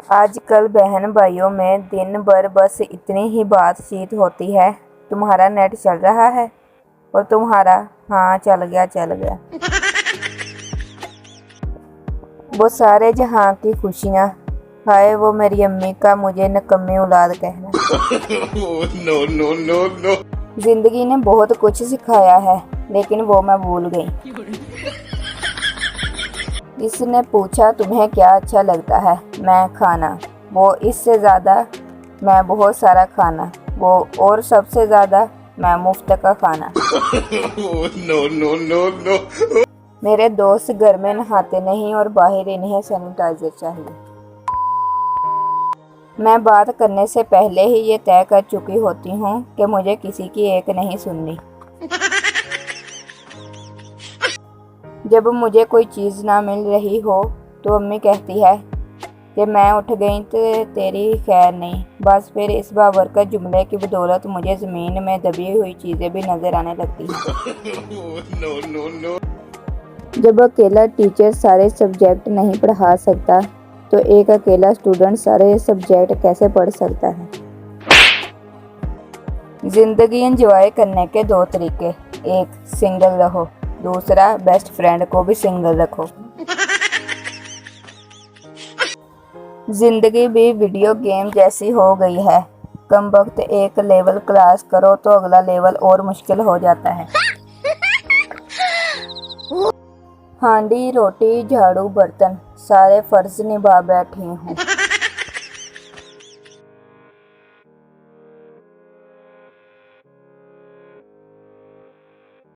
आजकल बहन भाइयों में दिन भर बस इतनी ही बातचीत होती है। तुम्हारा नेट चल रहा है? और तुम्हारा? हाँ, चल गया। वो सारे जहाँ की खुशियाँ, हाय वो मेरी अम्मी का मुझे नकम्मी औलाद कहना। No. जिंदगी ने बहुत कुछ सिखाया है, लेकिन वो मैं भूल गई। इसने पूछा तुम्हें क्या अच्छा लगता है? मैं खाना। वो इससे ज़्यादा मैं बहुत सारा खाना। वो और सबसे ज़्यादा मैं मुफ्त का खाना। No. मेरे दोस्त घर में नहाते नहीं और बाहर इन्हें सैनिटाइजर चाहिए। मैं बात करने से पहले ही ये तय कर चुकी होती हूँ कि मुझे किसी की एक नहीं सुननी। जब मुझे कोई चीज़ ना मिल रही हो तो अम्मी कहती है कि मैं उठ गई तो तेरी खैर नहीं। बस फिर इस बाबरकत जुमले की बदौलत मुझे ज़मीन में दबी हुई चीज़ें भी नज़र आने लगती हैं। No. जब अकेला टीचर सारे सब्जेक्ट नहीं पढ़ा सकता तो एक अकेला स्टूडेंट सारे सब्जेक्ट कैसे पढ़ सकता है? ज़िंदगी एंजॉय करने के दो तरीके, एक सिंगल रहो, दूसरा बेस्ट फ्रेंड को भी सिंगल रखो। जिंदगी भी वीडियो गेम जैसी हो गई है। कम वक्त एक लेवल क्रॉस करो तो अगला लेवल और मुश्किल हो जाता है। हांडी रोटी झाड़ू बर्तन सारे फर्ज निभा बैठी हूँ।